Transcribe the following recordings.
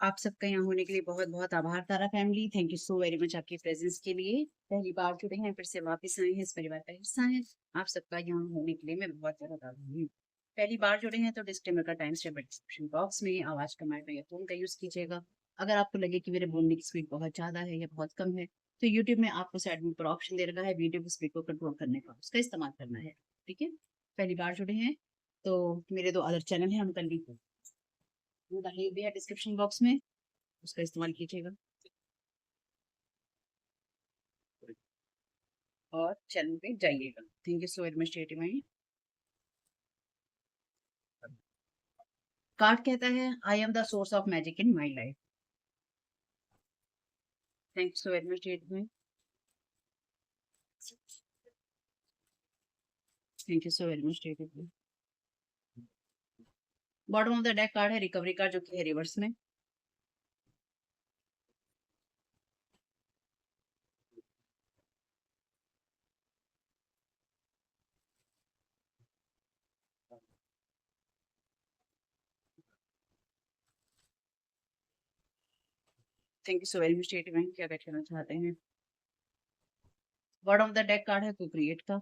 आप सबका यहाँ होने के लिए बहुत-बहुत आभार Tara family. Thank you so very much आपके प्रेज़ेंस के लिए। पहली बार जुड़े हैं, फिर से वापस आए हैं, इस परिवार का हिस्सा हैं। आप सबका यहाँ होने के लिए मैं बहुत ज़्यादा आभारी हूँ। पहली बार जुड़े हैं तो डिस्क्लेमर का टाइम स्टैम्प डिस्क्रिप्शन बॉक्स में आवाज़ का माइक्रो या फ़ोन का यूज़ कीजिएगा। अगर आपको लगे कि मेरे बोलने की स्पीड बहुत ज़्यादा है या बहुत कम है, तो यूट्यूब में आपको साइड में ऊपर ऑप्शन दे रखा है वीडियो की स्पीड को कंट्रोल करने का, उसका इस्तेमाल करना है। ठीक है? पहली बार जुड़े हैं, तो मेरे 2 अदर चैनल हैं, उनका लिंक डाली हुई है डिस्क्रिप्शन बॉक्स में, उसका इस्तेमाल कीजिएगा। और चैनल पे जाइएगा। Thank you so very much TT. Card कहता है I am the source of magic in my life. Thank you so very much TT. Thank you so very much TT. Bottom of the deck card है recovery card, जो कि है reverse में। Thank you so very much TT. क्या कहना चाहते हैं? Bottom of the deck card है को क्रिएट का।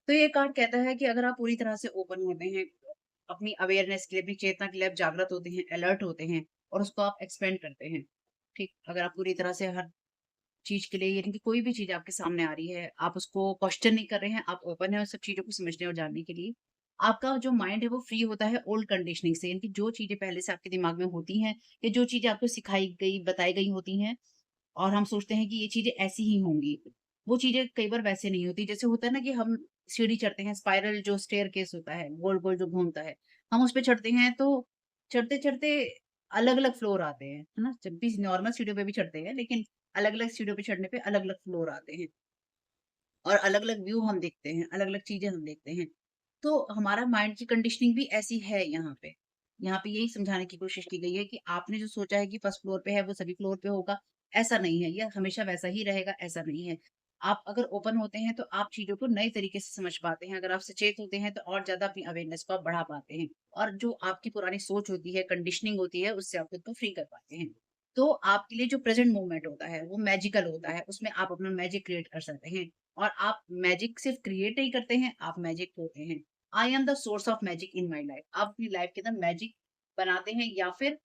तो ये कार्ड कहता है कि अगर आप पूरी तरह से ओपन होते हैं, अपनी अवेयरनेस के लिए, अपनी चेतना के लिए आप जागृत होते हैं, अलर्ट होते हैं और उसको आप एक्सपेंड करते हैं। ठीक, अगर आप पूरी तरह से हर चीज़ के लिए, यानी कि कोई भी चीज़ आपके सामने आ रही है, आप उसको क्वेश्चन नहीं कर रहे हैं, आप ओपन हैं उन सब चीज़ों को समझने और जानने के लिए। आपका जो माइंड है वो फ्री होता है ओल्ड कंडीशनिंग से, यानी कि जो चीज़ें पहले से आपके दिमाग में होती हैं या जो चीज़ें आपको सिखाई गई, बताई गई होती हैं और हम सोचते हैं कि ये चीज़ें ऐसी ही होंगी। वो चीज़ें कई बार वैसे नहीं होती। जैसे होता है ना कि हम सीढ़ी चढ़ते हैं, स्पाइरल जो स्टेयरकेस होता है, गोल-गोल जो घूमता है, हम उस पे चढ़ते हैं तो चढ़ते-चढ़ते अलग-अलग फ्लोर आते हैं, है ना? जब भी नॉर्मल सीढ़ियों पे भी चढ़ते हैं, लेकिन अलग-अलग सीढ़ियों पे चढ़ने पे अलग-अलग फ्लोर आते हैं और अलग-अलग व्यू हम देखते हैं, अलग-अलग चीज़ें हम देखते हैं। तो हमारा माइंड की कंडीशनिंग भी ऐसी है यहाँ पे। यहाँ पे यही समझाने की कोशिश की गई है कि आपने जो सोचा है कि फर्स्ट फ्लोर पे है, वो सभी फ्लोर पे होगा, ऐसा नहीं है। ये हमेशा वैसा ही रहेगा, ऐसा नहीं है। आप अगर ओपन होते हैं, तो आप चीज़ों को नए तरीके से समझ पाते हैं। अगर आप सचेत होते हैं, तो और ज़्यादा अपनी अवेयरनेस को आप बढ़ा पाते हैं और जो आपकी पुरानी सोच होती है, कंडीशनिंग होती है, उससे आप खुद को फ्री कर पाते हैं। तो आपके लिए जो प्रेज़ेंट मोमेंट होता है, वो मैजिकल होता है। उसमें आप अपना मैजिक क्रिएट कर सकते हैं और आप मैजिक सिर्फ़ क्रिएट नहीं करते हैं, आप मैजिक होते हैं। I am the source of magic in my life. आप अपनी लाइफ के अंदर मैजिक बनाते हैं या फिर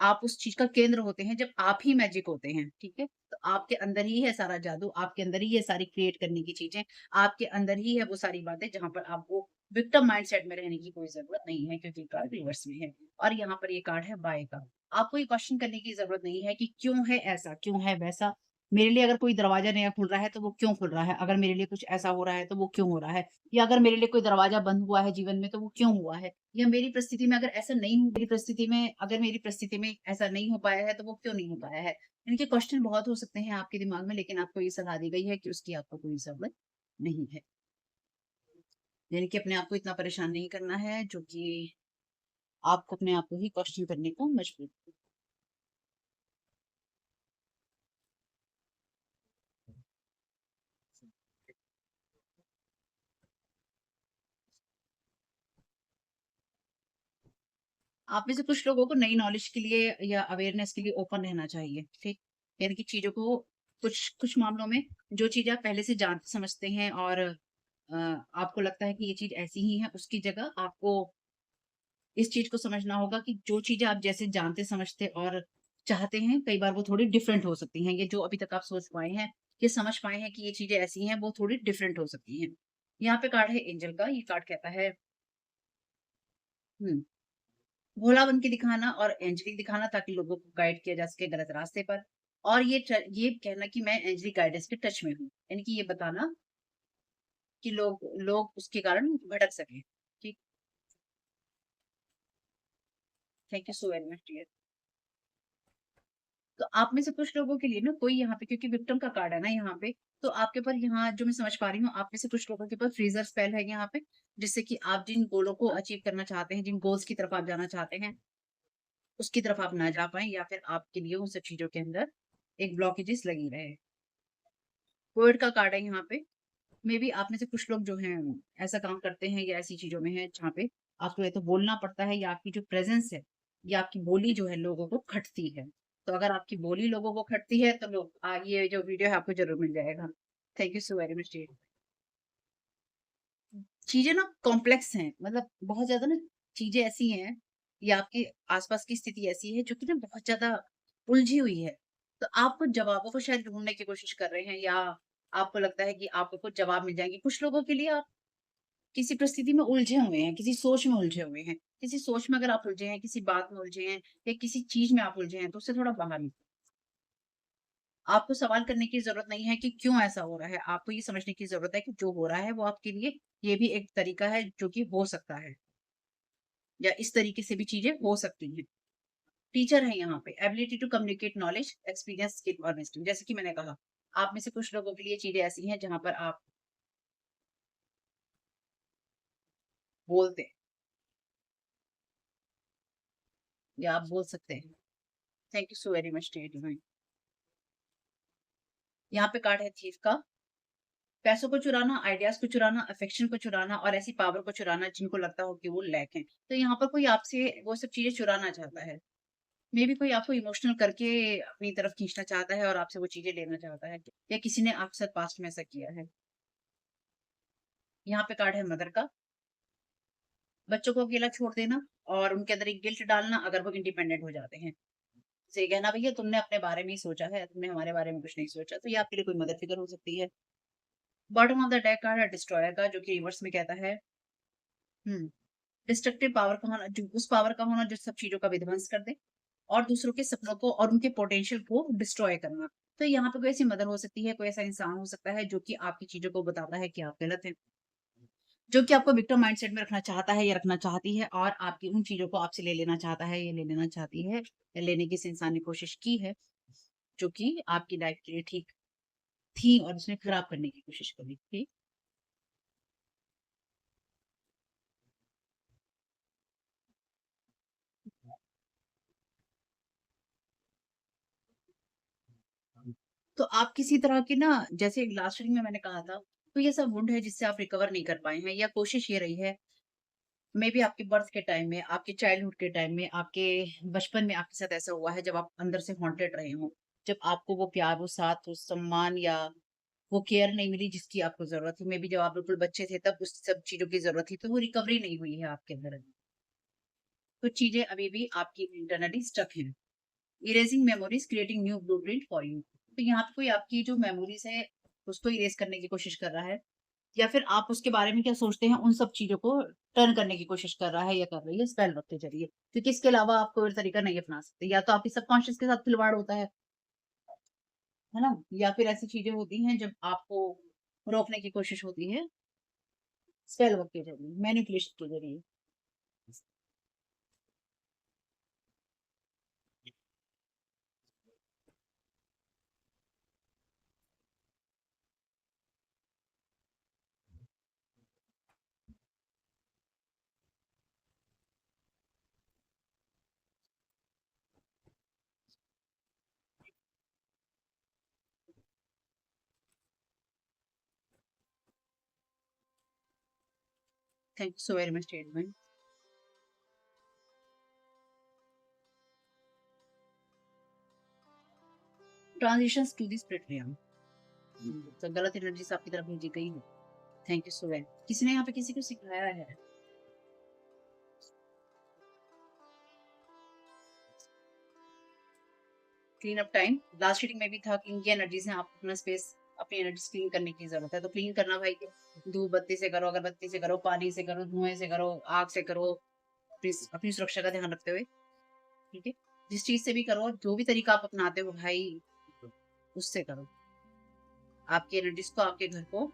आप उस चीज़ का केंद्र होते हैं जब आप ही मैजिक होते हैं, ठीक है? तो आपके अंदर ही है सारा जादू, आपके अंदर ही है सारी क्रिएट करने की चीज़ें, आपके अंदर ही है वो सारी बातें जहाँ पर आपको विक्टिम माइंडसेट में रहने की कोई ज़रूरत नहीं है, क्योंकि कार्ड रिवर्स में है और यहाँ पर ये कार्ड है बाय का। आपको ये क्वेश्चन करने की ज़रूरत नहीं है कि क्यों है ऐसा, क्यों है वैसा? मेरे लिए अगर कोई दरवाज़ा नया खुल रहा है, तो वो क्यों खुल रहा है? अगर मेरे लिए कुछ ऐसा हो रहा है, तो वो क्यों हो रहा है? या अगर मेरे लिए कोई दरवाज़ा बंद हुआ है जीवन में, तो वो क्यों हुआ है? या मेरी परिस्थिति में अगर ऐसा नहीं हु मेरी परिस्थिति में अगर मेरी परिस्थिति में ऐसा नहीं हो पाया है, तो वो क्यों नहीं हो पाया है? इनके क्वेश्चन बहुत हो सकते हैं आपके दिमाग में, लेकिन आपको ये सलाह दी गई है कि उसकी आपको कोई ज़रूरत नहीं है। यानी कि अपने आप को इतना परेशान नहीं करना है, जो कि आपको अपने आप को ही क्वेश्चन करने को मजबूर आप में से कुछ लोगों को नई नॉलेज के लिए या अवेयरनेस के लिए ओपन रहना चाहिए, ठीक? यानी कि चीज़ों को कुछ कुछ मामलों में जो चीज़ आप पहले से जानते समझते हैं और आपको लगता है कि ये चीज़ ऐसी ही है, उसकी जगह आपको इस चीज़ को समझना होगा कि जो चीज़ें आप जैसे जानते समझते और चाहते हैं, कई बार वो थोड़ी डिफरेंट हो सकती हैं। ये जो अभी तक आप सोच पाए हैं, ये समझ पाए हैं कि ये चीज़ें ऐसी हैं, वो थोड़ी डिफरेंट हो सकती हैं। यहाँ पे कार्ड है एंजल का, ये कार्ड कहता है हुँ। भोला बन के दिखाना और एंजेलिक दिखाना, ताकि लोगों को गाइड किया जा सके गलत रास्ते पर। और ये कहना कि मैं एंजेलिक गाइडेंस के टच में हूँ। यानी कि ये बताना कि लोग लोग उसके कारण भटक सकें। ठीक, thank you so very much dear. तो आप में से कुछ लोगों के लिए ना कोई यहाँ पे, क्योंकि विक्टिम का कार्ड है ना यहाँ पे, तो आपके ऊपर यहाँ जो मैं समझ पा रही हूँ, आप में से कुछ लोगों के ऊपर फ्रीज़र स्पेल है यहाँ पे, जिससे कि आप जिन गोलों को अचीव करना चाहते हैं, जिन गोल्स की तरफ आप जाना चाहते हैं, उसकी तरफ आप ना जा पाएँ या फिर आपके लिए उन सब चीज़ों के अंदर एक ब्लॉकेजेस लगी रहे। वर्ड का कार्ड है यहाँ पे, मे बी आप में से कुछ लोग जो हैं ऐसा काम करते हैं या ऐसी चीज़ों में हैं जहाँ पे आपको या तो बोलना पड़ता है या आपकी जो प्रेज़ेंस है या आपकी बोली जो है लोगों को खटती है। तो अगर आपकी बोली लोगों को खटती है तो लोग ये जो वीडियो है आपको ज़रूर मिल जाएगा। Thank you so very much dear. चीज़ें ना कॉम्प्लेक्स हैं, मतलब बहुत ज़्यादा ना चीज़ें ऐसी हैं या आपके आस-पास की स्थिति ऐसी है जो कि ना बहुत ज़्यादा उलझी हुई है। तो आप कुछ जवाबों को शायद ढूँढने की कोशिश कर रहे हैं या आपको लगता है कि आपको कुछ जवाब मिल जाएँगे। कुछ लोगों के लिए आप किसी परिस्थिति में उलझे हुए हैं, किसी सोच में उलझे हुए हैं। किसी सोच में अगर आप उलझे हैं, किसी बात में उलझे हैं या किसी चीज़ में आप उलझे हैं, तो उससे थोड़ा बाहर निकलिए। आपको सवाल करने की ज़रूरत नहीं है कि क्यों ऐसा हो रहा है। आपको ये समझने की ज़रूरत है कि जो हो रहा है वो आपके लिए ये भी एक तरीका है जो कि हो सकता है या इस तरीके से भी चीज़ें हो सकती हैं। टीचर है यहाँ पे ability to communicate knowledge, experience, skill और विज़डम। जैसे कि मैंने कहा, आप में से कुछ लोगों के लिए चीज़ें ऐसी हैं जहाँ पर आप बोलते हैं या आप बोल सकते हैं। Thank you so very much dear. यहाँ पे कार्ड है थीफ का। पैसों को चुराना, आइडियाज़ को चुराना, अफेक्शन को चुराना और ऐसी पावर को चुराना जिनको लगता हो कि वो लैक हैं। तो यहाँ पर कोई आपसे वो सब चीज़ें चुराना चाहता है। मेबी कोई आपको इमोशनल करके अपनी तरफ खींचना चाहता है और आपसे वो चीज़ें लेना चाहता है या किसी ने आपके साथ पास्ट में ऐसा किया है। यहाँ पे कार्ड है मदर का। बच्चों को अकेला छोड़ देना और उनके अंदर एक गिल्ट डालना अगर वो इंडिपेंडेंट हो जाते हैं। से ये कहना भैया तुमने अपने बारे में ही सोचा है, तुमने हमारे बारे में कुछ नहीं सोचा। तो ये आपके लिए कोई मदर फिगर हो सकती है। Bottom of the deck card है डिस्ट्रॉयर का जो कि रिवर्स में कहता है हुँ, डिस्ट्रक्टिव पावर का होना, जो उस पावर का होना जो सब चीज़ों का विध्वंस कर दे और दूसरों के सपनों को और उनके पोटेंशियल को डिस्ट्रॉय करना। तो यहाँ पे कोई ऐसी मदर हो सकती है, कोई ऐसा इंसान हो सकता है जो कि आपकी चीज़ों को बताता है कि आप गलत हैं। जो कि आपको विक्टिम माइंडसेट में रखना चाहता है या रखना चाहती है और आपकी उन चीज़ों को आपसे ले लेना चाहता है या ले लेना चाहती है या लेने की इस इंसान ने कोशिश की है, जो कि आपकी लाइफ के लिए ठीक थी और उसने खराब करने की कोशिश करी थी। तो आप किसी तरह की ना, जैसे लास्ट रीडिंग में मैंने कहा था, तो ये सब वुंड है जिससे आप रिकवर नहीं कर पाए हैं या कोशिश ये रही है, मे बी आपके बर्थ के टाइम में, आपके चाइल्डहुड के टाइम में, आपके बचपन में आपके साथ ऐसा हुआ है जब आप अंदर से हॉन्टेड रहे हों। जब आपको वो प्यार, वो साथ, वो सम्मान या वो केयर नहीं मिली जिसकी आपको ज़रूरत थी। मे बी जब आप बिल्कुल बच्चे थे तब उस सब चीज़ों की ज़रूरत थी, तो वो रिकवरी नहीं हुई है आपके अंदर। कुछ चीज़ें अभी भी आपकी इंटरनली स्टक हैं। Erasing memories creating new blueprint for you. तो यहाँ पे कोई आपकी जो मेमोरीज़ है, उसको इरेज़ करने की कोशिश कर रहा है या फिर आप उसके बारे में क्या सोचते हैं, उन सब चीज़ों को टर्न करने की कोशिश कर रहा है या कर रही है स्पेल वर्क के ज़रिए। क्योंकि इसके अलावा आप कोई और तरीका नहीं अपना सकते। या तो आपके सबकॉन्शियस के साथ खिलवाड़ होता है ना? या फिर ऐसी चीज़ें होती हैं जब आपको रोकने की कोशिश होती है स्पेल वर्क के ज़रिए, मैनिपुलेशन के ज़रिए। Thank you so very much statement. Transitions to the spirit realm. तो गलत एनर्जीज़ आपकी तरफ भेजी गई है। थैंक यू सो वेरी, किसी ने यहाँ पे किसी को सिखाया है। Clean up time, last reading में भी था कि इनकी एनर्जीज़ हैं, आपको अपना स्पेस, अपनी एनर्जीज़ क्लीन करने की ज़रूरत है। तो क्लीन करना भाई, धूप बत्ती से करो, अगरबत्ती से करो, पानी से करो, धुएँ से करो, आग से करो, अपनी अपनी सुरक्षा का ध्यान रखते हुए, ठीक है? जिस चीज़ से भी करो, जो भी तरीका आप अपनाते हो भाई, उससे करो। आपकी एनर्जीज़ को, आपके घर को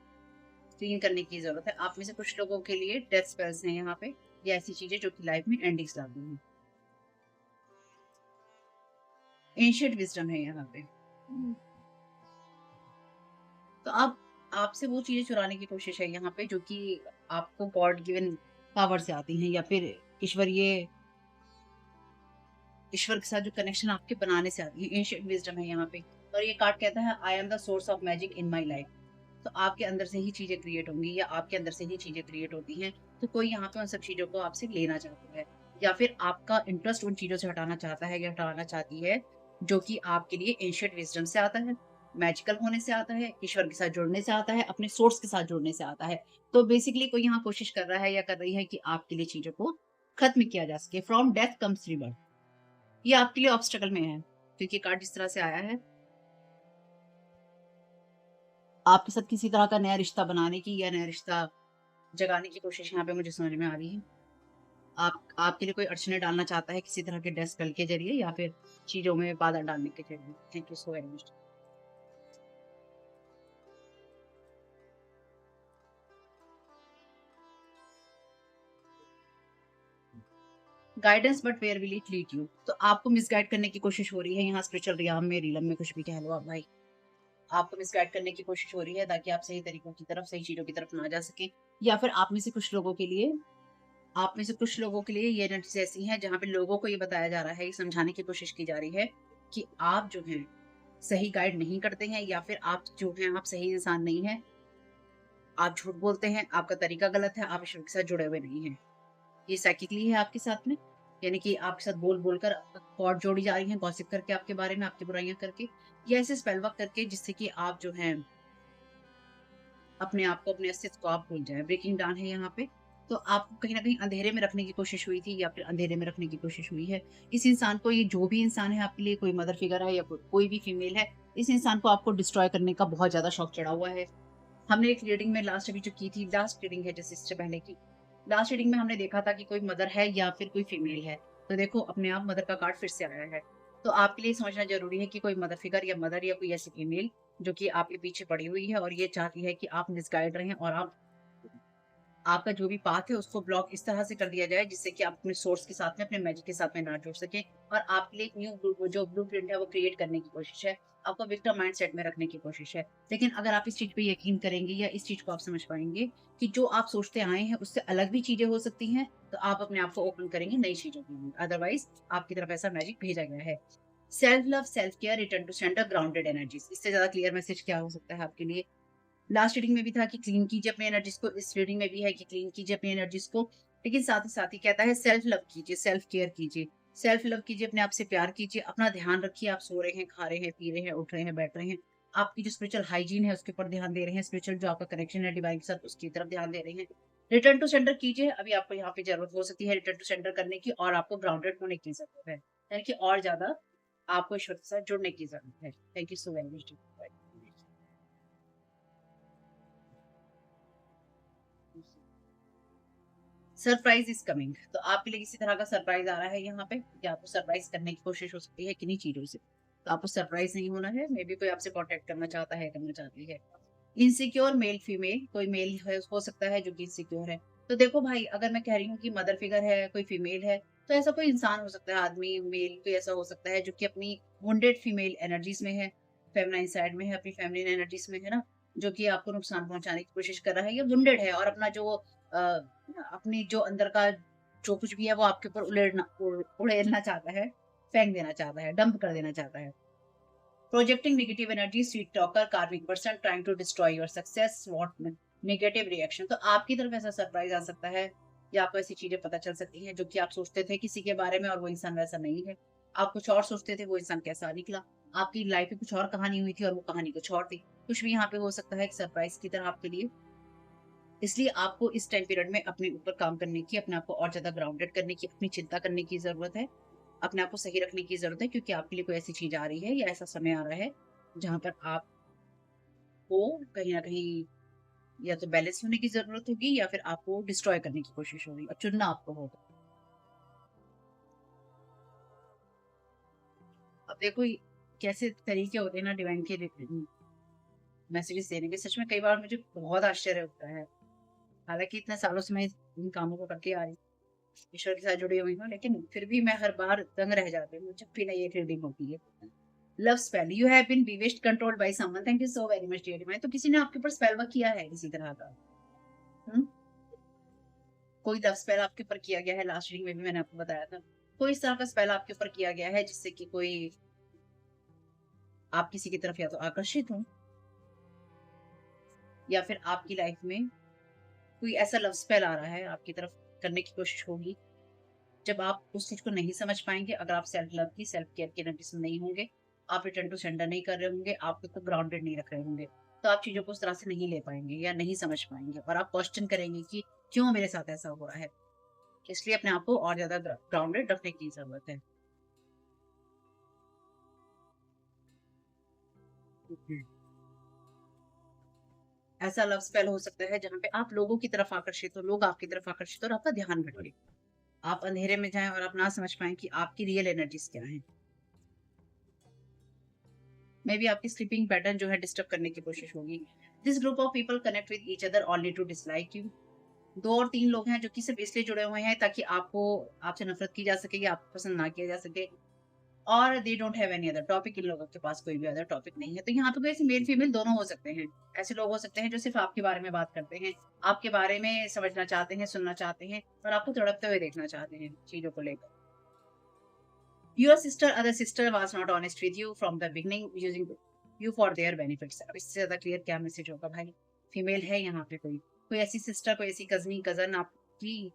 क्लीन करने की ज़रूरत है। आप में से कुछ लोगों के लिए डेथ स्पेल्स हैं यहाँ पे, या ऐसी चीज़ें जो कि लाइफ में एंडिंग्स लाती हैं। एंशिएंट विज़डम है यहाँ पे। तो आप आपसे वो चीज़ें चुराने की कोशिश है यहाँ पे जो कि आपको गॉड गिवन पावर से आती हैं या फिर ईश्वरीय ईश्वर के साथ जो कनेक्शन आपके बनाने से आती है। एंशिएंट विज़डम है यहाँ पे और ये कार्ड कहता है I am the source of magic in my life. तो आपके अंदर से ही चीज़ें क्रिएट होंगी या आपके अंदर से ही चीज़ें क्रिएट होती हैं। तो कोई यहाँ पे उन सब चीज़ों को आपसे लेना चाहता है या फिर आपका इंटरेस्ट उन चीज़ों से हटाना चाहता है या हटाना चाहती है, जो कि आपके लिए एंशिएंट विज़डम से आता है, मैजिकल होने से आता है, ईश्वर के साथ जुड़ने से आता है, अपने सोर्स के साथ जुड़ने से आता है। तो बेसिकली कोई यहाँ कोशिश कर रहा है या कर रही है कि आपके लिए चीज़ों को खत्म किया जा सके। From death comes rebirth. ये आपके लिए ऑब्स्टेकल में है, क्योंकि कार्ड जिस तरह से आया है, आपके साथ किसी तरह का नया रिश्ता बनाने की या नया रिश्ता जगाने की कोशिश यहाँ पे मुझे समझ में आ रही है। आपके लिए कोई अड़चनें डालना चाहता है किसी तरह के डेस्क कल के ज़रिए या फिर चीज़ों में बाधा डालने के ज़रिए। Thank you so very much. Guidance but where will it lead you? तो आपको मिसगाइड करने की कोशिश हो रही है यहाँ स्पिरिचुअल रियाम में, रीलम में, कुछ भी कह लो आप भाई। आपको मिसगाइड करने की कोशिश हो रही है ताकि आप सही तरीकों की तरफ, सही चीज़ों की तरफ ना जा सकें, या फिर आप में से कुछ लोगों के लिए ये एनर्जीज़ ऐसी हैं जहाँ पे लोगों को ये बताया जा रहा है, ये समझाने की कोशिश की जा रही है कि आप जो हैं सही गाइड नहीं करते हैं या फिर आप जो हैं आप सही इंसान नहीं हैं। आप झूठ बोलते हैं, आपका तरीका गलत है, आप ईश्वर के साथ जुड़े हुए नहीं हैं। ये साइकिकली है आपके साथ में, यानी कि आपके साथ बोल-बोल कर कॉर्ड जोड़ी जा रही हैं, गॉसिप करके आपके बारे में, आपकी बुराइयाँ करके, या ऐसे स्पेल वर्क करके जिससे कि आप जो हैं अपने आप को, अपने अस्तित्व को आप भूल जाएँ। ब्रेकिंग डाउन है यहाँ पे। तो आपको कहीं न कहीं अंधेरे में रखने की कोशिश हुई थी या फिर अंधेरे में रखने की कोशिश हुई है। इस इंसान को, ये जो भी इंसान है आपके लिए, कोई मदर फिगर है या कोई भी फीमेल है, इस इंसान को आपको डिस्ट्रॉय करने का बहुत ज़्यादा शौक चढ़ा हुआ है। हमने एक रीडिंग में लास्ट अभी जो की थी, लास्ट रीडिंग है जैसे इससे पहले की। लास्ट रीडिंग में हमने देखा था कि कोई मदर है या फिर कोई फीमेल है। तो देखो अपने आप मदर का कार्ड फिर से आया है। तो आपके लिए समझना ज़रूरी है कि कोई मदर फिगर या मदर या कोई ऐसी फीमेल जो कि आपके पीछे पड़ी हुई है और ये चाहती है कि आप मिसगाइड रहें और आपका जो भी पाथ है उसको ब्लॉक इस तरह से कर दिया जाए जिससे कि आप अपने सोर्स के साथ में, अपने मैजिक के साथ में ना जुड़ सकें, और आपके लिए एक जो ब्लूप्रिंट है वो क्रिएट करने की कोशिश है। आपको विक्टिम माइंडसेट में रखने की कोशिश है। लेकिन अगर आप इस चीज़ पे यकीन करेंगे या इस चीज़ को आप समझ पाएँगे कि जो आप सोचते आए हैं उससे अलग भी चीज़ें हो सकती हैं, तो आप अपने आप को ओपन करेंगे नई चीज़ों के लिए। अदरवाइज़ आपकी तरफ ऐसा मैजिक भेजा गया है। Self love, self care, return to center, grounded energies. इससे ज़्यादा क्लियर मैसेज क्या हो सकता है आपके लिए? लास्ट रीडिंग में भी था कि क्लीन कीजिए अपनी एनर्जीज को, इस रीडिंग में भी है कि क्लीन कीजिए अपनी एनर्जीज को, लेकिन साथ ही कहता है सेल्फ लव कीजिए, सेल्फ केयर कीजिए, सेल्फ लव कीजिए, अपने आप से प्यार कीजिए, अपना ध्यान रखिए। आप सो रहे हैं, खा रहे हैं, पी रहे हैं, उठ रहे हैं, बैठ रहे हैं, आपकी जो स्पिरिचुअल हाइजीन है उसके ऊपर ध्यान दे रहे हैं, स्पिरिचुअल जो आपका कनेक्शन है डिवाइन के साथ उसकी तरफ ध्यान दे रहे हैं। रिटर्न टू सेंटर कीजिए, अभी आपको यहाँ पे जरूरत हो सकती है रिटर्न टू सेंटर करने की, और आपको ग्राउंडेड होने की जरूरत है, यानी कि और ज्यादा आपको ईश्वर के साथ जुड़ने की जरूरत है। Thank you so very much. Surprise is coming. तो आपके लिए किसी तरह का सरप्राइज आ रहा है यहाँ पे, या आपको सरप्राइज करने की कोशिश हो सकती है किन्हीं चीजों से। तो आपको सरप्राइज नहीं होना है, मे बी कोई आपसे कॉन्टेक्ट करना चाहता है, करना चाहती है। इनसिक्योर मेल फीमेल, कोई मेल है हो सकता है जो कि इनसिक्योर है। तो देखो भाई, अगर मैं कह रही हूँ कि मदर फिगर है, कोई फीमेल है, तो ऐसा कोई इंसान हो सकता है, आदमी मेल कोई ऐसा हो सकता है जो कि अपनी वुंडेड फीमेल एनर्जीज में है, फेमिनाइन साइड में है, अपनी फेमिनिन एनर्जीज में है ना, जो कि आपको नुकसान पहुंचाने की कोशिश कर रहा है, या वुंडेड है और अपना जो अपनी जो अंदर का जो कुछ भी है वो आपके ऊपर उड़ेलना चाहता है, फेंक देना चाहता है, डंप कर देना चाहता है। Projecting negative energy, sweet talker, karmic person, trying to destroy your success, what negative reaction. तो आपकी तरफ ऐसा सरप्राइज आ सकता है, या आपको ऐसी चीजें पता चल सकती हैं जो कि आप सोचते थे किसी के बारे में और वो इंसान वैसा नहीं है। आप कुछ और सोचते थे, वो इंसान कैसा निकला। आपकी लाइफ में कुछ और कहानी हुई थी और वो कहानी कुछ और थी। कुछ भी यहाँ पे हो सकता है एक सरप्राइज की तरह आपके लिए। इसलिए आपको इस टाइम पीरियड में अपने ऊपर काम करने की, अपने आप को और ज़्यादा ग्राउंडेड करने की, अपनी चिंता करने की ज़रूरत है। अपने आप को सही रखने की ज़रूरत है, क्योंकि आपके लिए कोई ऐसी चीज़ आ रही है या ऐसा समय आ रहा है, जहाँ पर आपको कहीं न कहीं या तो बैलेंस होने की ज़रूरत होगी या फिर आपको डिस्ट्रॉय करने की कोशिश होगी और चुनना आपको होगा। अब देखो कैसे तरीके होते हैं ना डिवाइन के मैसेजेस देने के, सच में कई बार मुझे बहुत आश्चर्य होता है। हालाँकि इतने सालों से मैं इन कामों को करती आ रही हूँ, ईश्वर के साथ जुड़ी हुई हूँ, लेकिन फिर भी मैं हर बार दंग रह जाती हूँ जब भी नई एक रीडिंग होती है। Love spell, you have been bewitched controlled by someone, thank you so very much dear divine. तो किसी ने आपके ऊपर स्पेल वर्क किया है किसी तरह का। हुँ? कोई लव स्पेल आपके ऊपर किया गया है, लास्ट रीडिंग में भी मैंने आपको बताया था। कोई इस तरह का स्पेल आपके ऊपर किया गया है जिससे कि कोई आप किसी की तरफ या तो आकर्षित हो, या फिर आपकी लाइफ में कोई ऐसा लव स्पेल आ रहा है आपकी तरफ करने की कोशिश होगी। जब आप उस चीज़ को नहीं समझ पाएँगे, अगर आप सेल्फ लव की, सेल्फ केयर की एनर्जी में नहीं होंगे, आप रिटर्न टू सेंडर नहीं कर रहे होंगे, आप खुद को ग्राउंडेड नहीं रख रहे होंगे, तो आप चीज़ों को उस तरह से नहीं ले पाएँगे या नहीं समझ पाएँगे और आप क्वेश्चन करेंगे कि क्यों मेरे साथ ऐसा हो रहा है? इसलिए अपने आप को और ज़्यादा ग्राउंडेड रखने की ज़रूरत है। हुँ। ऐसा लव स्पेल हो सकता है जहाँ पे आप लोगों की तरफ आकर्षित हो, लोग आपकी तरफ आकर्षित हो और आपका ध्यान भटके। आप अंधेरे में जाएँ और आप ना समझ पाएँ कि आपकी रियल एनर्जीज़ क्या हैं। मे बी आपकी स्लीपिंग पैटर्न जो है डिस्टर्ब करने की कोशिश होगी। This group of people connect with each other only to dislike you. 2 और 3 लोग हैं जो कि सिर्फ़ इसलिए जुड़े हुए हैं ताकि आपको आपसे नफ़रत की जा सके या आपको पसंद ना किया जा सके और they don't have any other topic. इन लोगों के पास कोई भी अदर टॉपिक नहीं है। तो यहाँ पे कोई ऐसे मेल-फीमेल दोनों हो सकते हैं। ऐसे लोग हो सकते हैं जो सिर्फ़ आपके बारे में बात करते हैं, आपके बारे में समझना चाहते हैं, सुनना चाहते हैं और आपको तड़पते हुए देखना चाहते हैं चीज़ों को लेकर। Your sister, other sister was not honest with you from the beginning, using you for their benefits. अब इससे ज़्यादा क्लियर क्या मैसेज होगा भाई? फीमेल है यहाँ पे कोई, कोई ऐसी सिस्टर, कोई ऐसी कज़नी, कज़न आपकी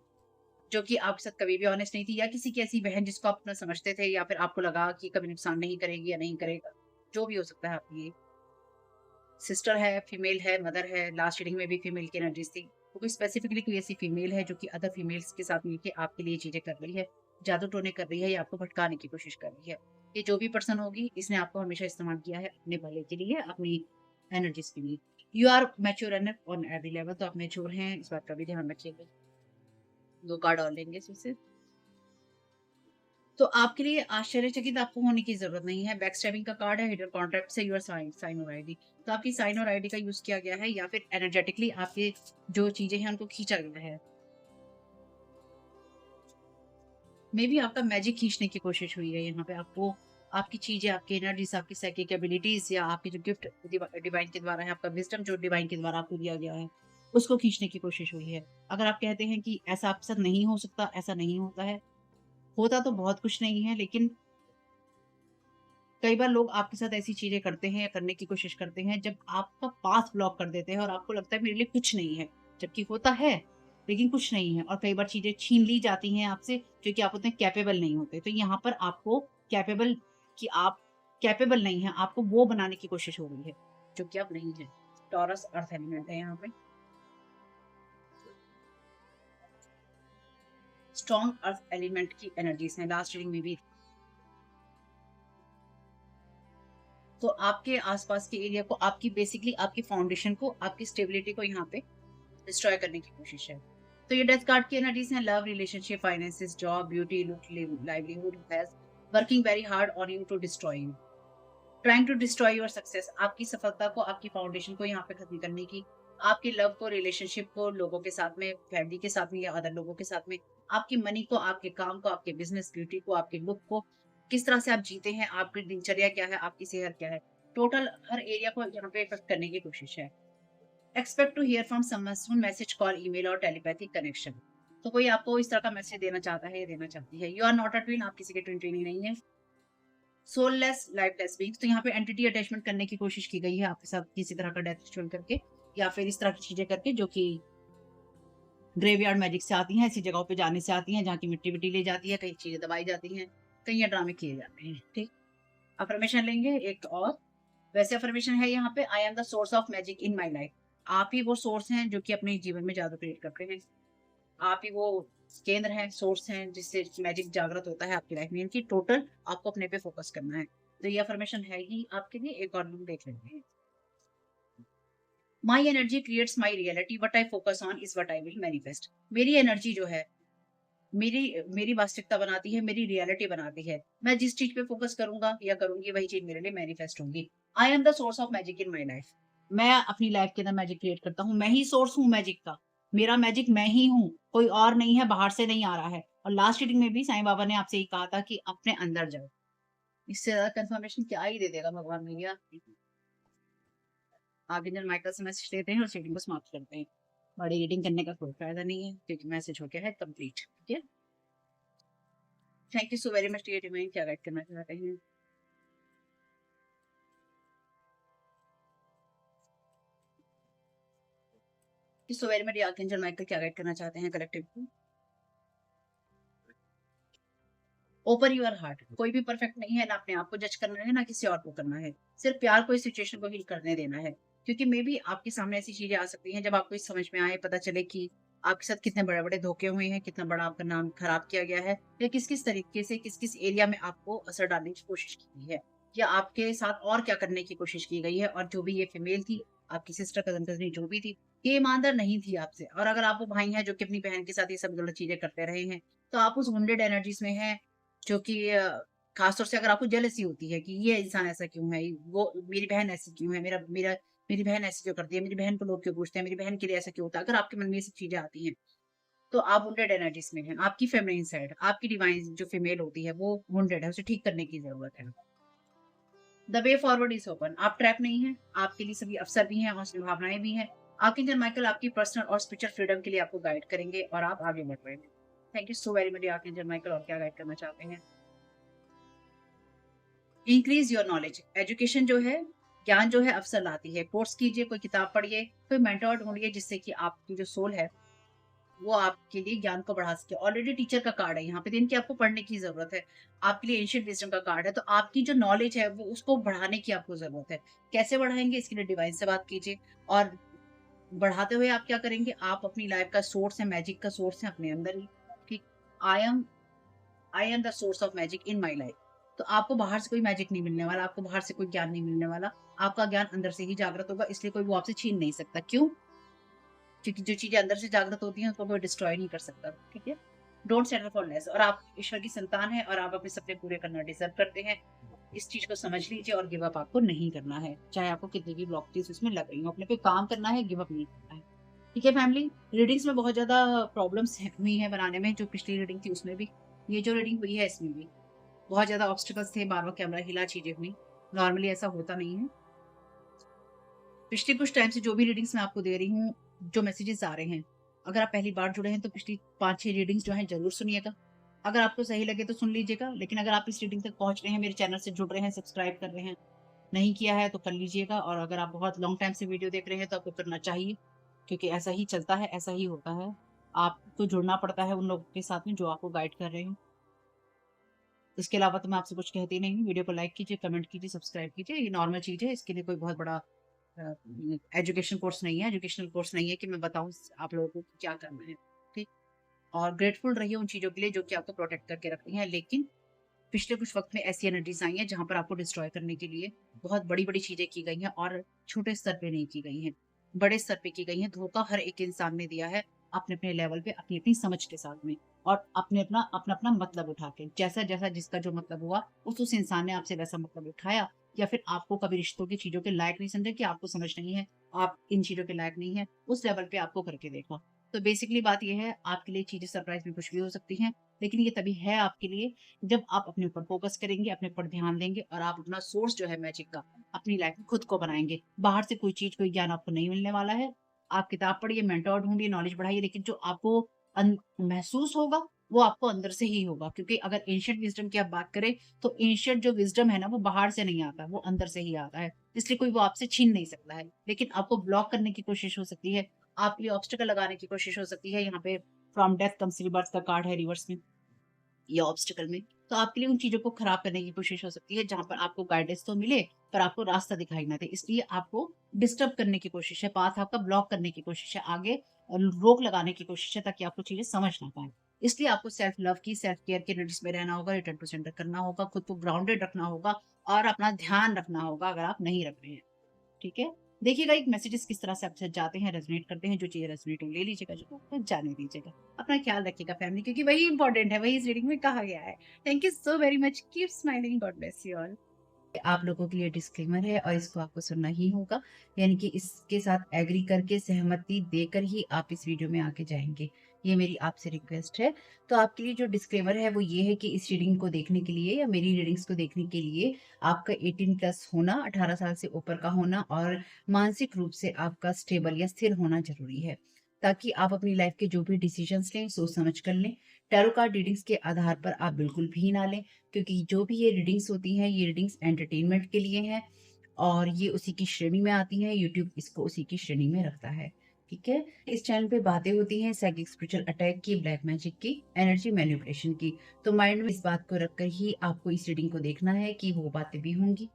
जो कि आपके साथ कभी भी ऑनेस्ट नहीं थी या किसी की ऐसी बहन जिसको आप अपना समझते थे या फिर आपको लगा कि कभी नुकसान नहीं करेगी या नहीं करेगा, जो भी हो सकता है आपकी ये सिस्टर है, फीमेल है, मदर है, लास्ट रीडिंग में भी फीमेल की एनर्जीज़ थी। तो कोई स्पेसिफिकली कोई ऐसी फीमेल है जो कि अदर फीमेल्स के साथ मिलके आपके लिए चीज़ें कर रही है, जादू-टोने कर रही है या आपको भटकाने की कोशिश कर रही है। ये जो भी पर्सन होगी, इसने आपको हमेशा इस्तेमाल किया है अपने भले के लिए, अपनी एनर्जीज़ के लिए। You are mature enough on every level, तो आप मैच्योर हैं, इस बात का भी ध्यान रखिएगा। 2 कार्ड और लेंगे इसमें से। तो आपके लिए आश्चर्यचकित आपको होने की ज़रूरत नहीं है। बैकस्टैबिंग का कार्ड है, हिडन कॉन्ट्रैक्ट से योर साइन और आईडी। तो आपकी साइन और आईडी का यूज़ किया गया है या फिर एनर्जेटिकली आपके जो चीज़ें हैं उनको खींचा गया है। मेबी आपका मैजिक खींचने की कोशिश हुई है यहाँ पे आपको आपकी चीज़ें, आपकी एनर्जीज़, आपकी साइकिक एबिलिटीज़ या आपकी जो गिफ्ट डिवाइन के द्वारा है, आपका विज़डम जो डिवाइन के द्वारा आपको दिया गया है, उसको खींचने की कोशिश हुई है। अगर आप कहते हैं कि ऐसा आपके साथ नहीं हो सकता, ऐसा नहीं होता है, होता तो बहुत कुछ नहीं है लेकिन कई बार लोग आपके साथ ऐसी चीज़ें करते हैं या करने की कोशिश करते हैं जब आपका पाथ ब्लॉक कर देते हैं और आपको लगता है मेरे लिए कुछ नहीं है, जबकि होता है, लेकिन कुछ नहीं है और कई बार चीज़ें छीन ली जाती हैं आपसे क्योंकि आप उतने कैपेबल नहीं होते। तो यहाँ पर आपको कैपेबल कि आप कैपेबल नहीं हैं, आपको वो बनाने की कोशिश हो रही है, जो कि आप नहीं हैं। टॉरस अर्थ एलिमेंट है यहाँ पे। स्ट्रॉन्ग अर्थ एलिमेंट की एनर्जीज़ हैं, लास्ट रीडिंग में भी। तो आपके आस-पास के एरिया को आपकी बेसिकली आपकी फाउंडेशन को, आपकी स्टेबिलिटी को यहाँ पे डिस्ट्रॉय करने की कोशिश है। तो ये डेथ कार्ड की एनर्जीज़ हैं love, relationship, finances, job, beauty, look, livelihood has working very hard on you to destroy you. Trying to destroy your success, आपकी सफलता को, आपकी फाउंडेशन को यहाँ पे खत्म करने की, आपके लव को, रिलेशनशिप को, लोगों के साथ में, फैमिली के साथ में या अदर लोगों के साथ में, आपकी मनी को, आपके काम को, आपके बिज़नेस, ब्यूटी को, आपके लुक को, किस तरह से आप जीते हैं, आपकी दिनचर्या क्या है, आपकी सेहत क्या है। टोटल हर एरिया को यहाँ पे इफेक्ट करने की कोशिश है। Expect to hear from someone soon, message, call, email और टेलीपैथिक कनेक्शन। तो कोई आपको इस तरह का मैसेज देना चाहता है या देना चाहती है। You are not a twin, आप किसी के ट्विन नहीं है। सोललेस लाइफलेस बीइंग्स, तो यहाँ पे एंटिटी अटैचमेंट करने की कोशिश की गई है आपके साथ किसी तरह का डेथ रिचुअल करके या फिर इस तरह की चीजें करके जो कि ग्रेवयार्ड मैजिक से आती हैं, ऐसी जगहों पे जाने से आती हैं जहाँ की मिट्टी विट्टी ले जाती है, कई चीजें दबाई जाती हैं, कई ये ड्रामे किए जाते हैं। ठीक, अफर्मेशन लेंगे एक और। वैसे अफर्मेशन है यहाँ पे, I am the source of magic in my life. आप ही वो सोर्स हैं जो कि अपने जीवन में जादू क्रिएट करते हैं। आप ही वो केंद्र हैं, सोर्स हैं जिससे मैजिक जागृत होता है आपकी लाइफ में। इनकी टोटल आपको अपने पे फोकस करना है। तो ये अफर्मेशन है ही आपके लिए। एक और हम देख लेते हैं। My energy creates my reality, what I focus on is what I will manifest. मेरी एनर्जी जो है मेरी मेरी वास्तविकता बनाती है, मेरी रियलिटी बनाती है। मैं जिस चीज पे फोकस करूंगा या करूंगी वही चीज मेरे लिए मैनिफेस्ट होगी। I am the source of magic in my life. मैं अपनी लाइफ के अंदर मैजिक क्रिएट करता हूँ, मैं ही सोर्स हूँ मैजिक का। मेरा मैजिक मैं ही हूँ, कोई और नहीं है, बाहर से नहीं आ रहा है। और लास्ट रीडिंग में भी साईं बाबा ने आपसे यही कहा था कि अपने अंदर जाओ। इससे ज्यादा कंफर्मेशन क्या ही दे देगा भगवान भैया। आगे जन माइकल से मैसेज देते हैं और रीडिंग को समाप्त करते हैं। बड़ी रीडिंग करने का कोई फायदा नहीं है क्योंकि मैसेज हो गया है कंप्लीट। ठीक है, thank you so very much dear divine. क्या गाइड करना चाहते हैं? कि so very much archangel Michael क्या गाइड करना चाहते हैं कलेक्टिव को। Open your heart. कोई भी परफेक्ट नहीं है, ना अपने आप को जज करना है, ना किसी और को करना है। सिर्फ प्यार को इस सिचुएशन को हील करने देना है। क्योंकि मे बी आपके सामने ऐसी चीजें आ सकती हैं जब आपको इस समझ में आए, पता चले कि आपके साथ कितने बड़े बड़े धोखे हुए हैं, कितना बड़ा आपका नाम खराब किया गया है, या किस किस तरीके से किस किस एरिया में आपको असर डालने की कोशिश की गई है, या आपके साथ और क्या करने की कोशिश की गई है। और जो भी ये फीमेल थी, आपकी सिस्टर, कजन, कजनी जो भी थी, ये ईमानदार नहीं थी आपसे। और अगर आप वो भाई हैं जो कि अपनी बहन के साथ ये सब गलत चीजें करते रहे हैं, तो आप उस वुंडेड एनर्जीज में हैं, जो कि खासतौर से अगर आपको जेलसी होती है कि ये इंसान ऐसा क्यों है, वो मेरी बहन ऐसी क्यों है, मेरा मेरा मेरी बहन ऐसी क्यों करती है, मेरी बहन को लोग क्यों पूछते हैं, मेरी बहन के लिए ऐसा क्यों होता है। अगर आपके मन में ये सब चीजें आती हैं, तो आप वुंडेड एनर्जीज में हैं। आपकी फेमिनिन साइड, आपकी डिवाइन जो फीमेल होती है, वो वुंडेड है, उसे ठीक करने की जरूरत है। The way forward is open. आप ट्रैप नहीं है, आपके लिए सभी अवसर भी हैं और संभावनाएं भी हैं। आर्कएंजल माइकल आपकी पर्सनल और स्पिरिचुअल फ्रीडम के लिए आपको गाइड करेंगे और आप आगे बढ़ रहे हैं। Thank you so very much archangel Michael. और क्या गाइड करना चाहते हैं? Increase your knowledge. एजुकेशन जो है, ज्ञान जो है अवसर लाती है। कोर्स कीजिए, कोई किताब पढ़िए, कोई मेंटोर ढूंढिए, जिससे कि आपकी जो सोल है वो आपके लिए ज्ञान को बढ़ा सके। ऑलरेडी टीचर का कार्ड है यहाँ पे, तो इनकी आपको पढ़ने की जरूरत है। आपके लिए एंशिएंट विजडम का कार्ड है, तो आपकी जो नॉलेज है वो उसको बढ़ाने की आपको जरूरत है। कैसे बढ़ाएंगे, इसके लिए डिवाइन से बात कीजिए। और बढ़ाते हुए आप क्या करेंगे, आप अपनी लाइफ का सोर्स है, मैजिक का सोर्स है अपने अंदर ही। ठीक। I am I am the source of magic in my life. तो आपको बाहर से कोई मैजिक नहीं मिलने वाला, आपको बाहर से कोई ज्ञान नहीं मिलने वाला। आपका ज्ञान अंदर से ही जागृत होगा, इसलिए कोई वो आपसे छीन नहीं सकता। क्यों? क्योंकि जो चीजें अंदर से जागृत होती हैं उसको कोई डिस्ट्रॉय नहीं कर सकता। ठीक है। Don't settle for less. और आप ईश्वर की संतान है और आप अपने सपने पूरे करना डिजर्व करते हैं। इस चीज को समझ लीजिए और गिव अप आपको नहीं करना है, चाहे आपको कितनी भी ब्लॉकेज उसमें लग रही हो। अपने पे काम करना है, गिव अप नहीं करना है। ठीक है फैमिली। रीडिंग्स में बहुत ज्यादा प्रॉब्लम्स हुई है बनाने में, जो पिछली रीडिंग थी उसमें भी, ये जो रीडिंग हुई है इसमें भी बहुत ज्यादा ऑब्स्टिकल्स थे, बार बार कैमरा हिला, चीजें हुई। नॉर्मली ऐसा होता नहीं है। पिछले कुछ टाइम से जो भी रीडिंग्स मैं आपको दे रही हूँ, जो मैसेजेस आ रहे हैं, अगर आप पहली बार जुड़े हैं तो पिछली 5-6 रीडिंग्स जो हैं जरूर सुनिएगा। अगर आपको सही लगे तो सुन लीजिएगा, लेकिन अगर आप इस रीडिंग तक पहुंच रहे हैं, मेरे चैनल से जुड़ रहे हैं, सब्सक्राइब कर रहे हैं, नहीं किया है तो कर लीजिएगा। और अगर आप बहुत लॉन्ग टाइम से वीडियो देख रहे हैं तो आपको करना चाहिए, क्योंकि ऐसा ही चलता है, ऐसा ही होता है। आपको जुड़ना पड़ता है उन लोगों के साथ में जो आपको गाइड कर रहे हैं। इसके अलावा तो मैं आपसे कुछ कहती नहीं हूँ। वीडियो को लाइक कीजिए, कमेंट कीजिए, सब्सक्राइब कीजिए, ये नॉर्मल चीज है। इसके लिए कोई बहुत बड़ा एजुकेशन कोर्स नहीं है, एजुकेशनल कोर्स नहीं है कि मैं बताऊं आप लोगों को कि क्या करना है। ठीक। और ग्रेटफुल रहिए उन चीजों के लिए जो कि आपको प्रोटेक्ट करके रखती हैं। लेकिन पिछले कुछ वक्त में ऐसी एनर्जीज आई हैं जहां पर आपको डिस्ट्रॉय करने के लिए बहुत बड़ी बड़ी चीजें की गई हैं, और छोटे स्तर पे नहीं की गई हैं, बड़े स्तर पे की गई हैं। धोखा हर एक इंसान ने दिया है, अपने अपने लेवल पे, अपनी अपनी समझ के साथ में, और अपने अपना अपना अपना मतलब उठा के। जैसा जैसा जिसका जो मतलब हुआ, उस इंसान ने आपसे वैसा मतलब उठाया, या फिर आपको कभी रिश्तों की चीजों के लायक नहीं समझा कि आपको समझ नहीं है, आप इन चीजों के लायक नहीं है, उस लेवल पे आपको करके देखा। तो बेसिकली बात यह है, आपके लिए चीजें सरप्राइज में कुछ भी हो सकती हैं, लेकिन ये तभी है आपके लिए जब आप अपने ऊपर फोकस करेंगे, अपने ऊपर ध्यान देंगे, और आप अपना सोर्स जो है मैजिक का अपनी लाइफ में खुद को बनाएंगे। बाहर से कोई चीज, कोई ज्ञान आपको नहीं मिलने वाला है। आप किताब पढ़िए, मेंटोर ढूंढिए, नॉलेज बढ़ाइए, लेकिन जो आपको महसूस होगा वो आपको अंदर से ही होगा। क्योंकि अगर एंशिएंट विजडम की आप बात करें, तो एंशिएंट जो विजडम है ना, वो बाहर से नहीं आता, वो अंदर से ही आता है। इसलिए कोई वो आपसे छीन नहीं सकता है, लेकिन आपको ब्लॉक करने की कोशिश हो सकती है, आपके लिए ऑब्स्टिकल लगाने की कोशिश हो सकती है। यहाँ पे फ्रॉम डेथ कम्स रिबर्थ का कार्ड है रिवर्स में, या ऑब्स्टिकल में। तो आपके लिए उन चीज़ों को खराब करने की कोशिश हो सकती है, जहाँ पर आपको गाइडेंस तो मिले, पर आपको रास्ता दिखाई ना दे। इसलिए आपको डिस्टर्ब करने की कोशिश है, पाथ आपका ब्लॉक करने की कोशिश है, आगे रोक लगाने की कोशिश है, ताकि आपको चीज़ें समझ ना पाएँ। इसलिए आपको सेल्फ लव की, सेल्फ केयर की एनर्जीज़ में रहना होगा, रिटर्न टू सेंटर करना होगा, खुद को ग्राउंडेड रखना होगा, और अपना ध्यान रखना होगा अगर आप नहीं रख रहे हैं। ठीक है? देखिएगा एक मैसेजेस किस तरह से आपसे जाते हैं, रेज़ोनेट करते हैं। जो चीज़ें रेज़ोनेट हो ले लीजिएगा, जो जाने दीजिएगा। अपना ख्याल रखिएगा फैमिली, क्योंकि वही इंपॉर्टेंट है, वही इस रीडिंग में कहा गया है। Thank you so very much. Keep smiling. God bless you all. आप लोगों के लिए डिस्क्लेमर है और इसको आपको सुनना ही होगा, यानी कि इसके साथ एग्री करके, सहमति देकर ही आप इस वीडियो में आगे जाएंगे। ये मेरी आपसे रिक्वेस्ट है। तो आपके लिए जो डिस्क्लेमर है वो ये है कि इस रीडिंग को देखने के लिए, या मेरी रीडिंग्स को देखने के लिए, आपका 18 प्लस होना, 18 साल से ऊपर का होना, और मानसिक रूप से आपका स्टेबल या स्थिर होना जरूरी है, ताकि आप अपनी लाइफ के जो भी डिसीजंस लें सोच समझ कर लें। टैरो कार्ड रीडिंग्स के आधार पर आप बिल्कुल भी ना लें, क्योंकि जो भी ये रीडिंग्स होती हैं, ये रीडिंग्स एंटरटेनमेंट के लिए हैं, और ये उसी की श्रेणी में आती हैं। यूट्यूब इसको उसी की श्रेणी में रखता है। ठीक है? इस चैनल पे बातें होती हैं साइकिक स्पिरिचुअल अटैक की, ब्लैक मैजिक की, एनर्जी मैनिपुलेशन की। तो माइंड में इस बात को रखकर ही आपको इस रीडिंग को देखना है कि वो बातें भी होंगी।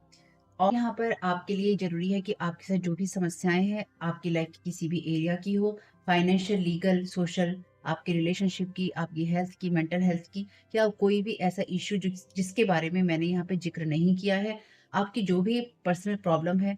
और यहाँ पर आपके लिए ज़रूरी है कि आपके साथ जो भी समस्याएँ हैं, आपकी लाइफ़ की किसी भी एरिया की हो, फाइनेंशियल, लीगल, सोशल, आपके रिलेशनशिप की, आपकी हेल्थ की, मेंटल हेल्थ की, या कोई भी ऐसा इश्यू जिसके बारे में मैंने यहाँ पे ज़िक्र नहीं किया है, आपकी जो भी पर्सनल प्रॉब्लम है,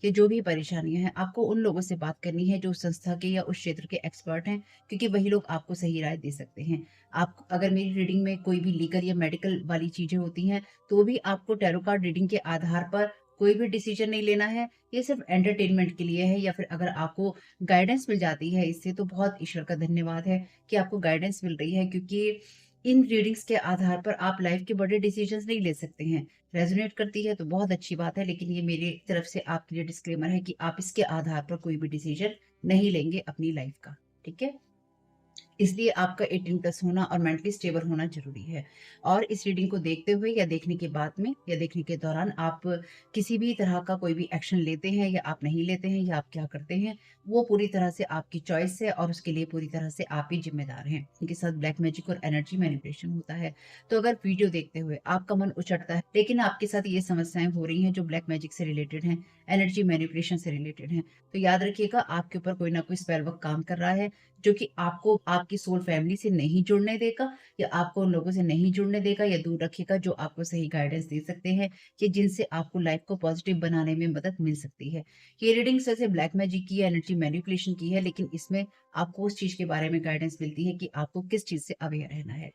ये जो भी परेशानियाँ हैं, आपको उन लोगों से बात करनी है जो उस संस्था के या उस क्षेत्र के एक्सपर्ट हैं, क्योंकि वही लोग आपको सही राय दे सकते हैं। आप अगर मेरी रीडिंग में कोई भी लीगल या मेडिकल वाली चीज़ें होती हैं, तो भी आपको टैरो कार्ड रीडिंग के आधार पर कोई भी डिसीजन नहीं लेना है। ये सिर्फ़ एंटरटेनमेंट के लिए है, या फिर अगर आपको गाइडेंस मिल जाती है इससे, तो बहुत ईश्वर का धन्यवाद है कि आपको गाइडेंस मिल रही है, क्योंकि इन रीडिंग्स के आधार पर आप लाइफ़ के बड़े डिसीजंस नहीं ले सकते हैं। रेज़ोनेट करती है तो बहुत अच्छी बात है, लेकिन ये मेरी तरफ से आपके लिए डिस्क्लेमर है कि आप इसके आधार पर कोई भी डिसीजन नहीं लेंगे अपनी लाइफ़ का, ठीक है? इसलिए आपका 18 प्लस होना और मेंटली स्टेबल होना ज़रूरी है। और इस रीडिंग को देखते हुए या देखने के बाद में या देखने के दौरान आप किसी भी तरह का कोई भी एक्शन लेते हैं या आप नहीं लेते हैं या आप क्या करते हैं, वो पूरी तरह से आपकी चॉइस है और उसके लिए पूरी तरह से आप ही ज़िम्मेदार हैं। इनके साथ ब्लैक मैजिक और एनर्जी मैनिपुलेशन होता है। तो अगर वीडियो देखते हुए आपका मन उचटता है, लेकिन आपके साथ ये समस्याएँ हो रही हैं जो ब्लैक मैजिक से रिलेटेड हैं, एनर्जी मैनिपुलेशन से रिलेटेड हैं, तो याद रखिएगा आपके ऊपर कोई ना कोई स्पेल वर्क काम कर रहा है, जो कि आपको आपकी सोल फैमिली से नहीं जुड़ने देगा, या आपको उन लोगों से नहीं जुड़ने देगा या दूर रखेगा जो आपको सही गाइडेंस दे सकते हैं, कि जिनसे आपको लाइफ को पॉजिटिव बनाने में मदद मिल सकती है। ये रीडिंग्स वैसे ब्लैक मैजिक की है, एनर्जी मैनिपुलेशन की है, लेकिन इसमें आपको उस चीज़ के बारे में गाइडेंस मिलती है कि आपको किस चीज़ से अवेयर रहना है।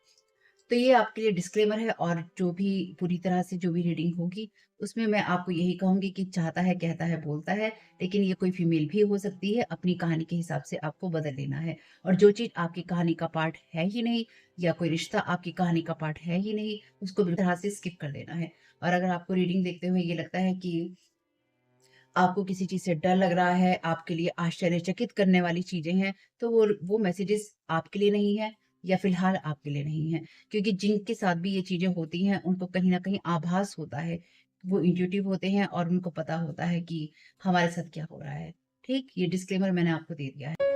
तो ये आपके लिए डिस्क्लेमर है, और जो भी पूरी तरह से जो भी रीडिंग होगी, उसमें मैं आपको यही कहूँगी कि चाहता है, कहता है, बोलता है, लेकिन ये कोई फीमेल भी हो सकती है, अपनी कहानी के हिसाब से आपको बदल लेना है। और जो चीज़ आपकी कहानी का पार्ट है ही नहीं, या कोई रिश्ता आपकी कहानी का पार्ट है ही नहीं, उसको बिल्कुल तरह से स्किप कर देना है। और अगर आपको रीडिंग देखते हुए ये लगता है कि आपको किसी चीज़ से डर लग रहा है, आपके लिए आश्चर्यचकित करने वाली चीज़ें हैं, तो वो मैसेजेस आपके लिए नहीं है, या फ़िलहाल आपके लिए नहीं है। क्योंकि जिनके साथ भी ये चीज़ें होती हैं, उनको कहीं न कहीं आभास होता है। वो इंट्यूटिव होते हैं और उनको पता होता है कि हमारे साथ क्या हो रहा है। ठीक? ये डिस्क्लेमर मैंने आपको दे दिया है।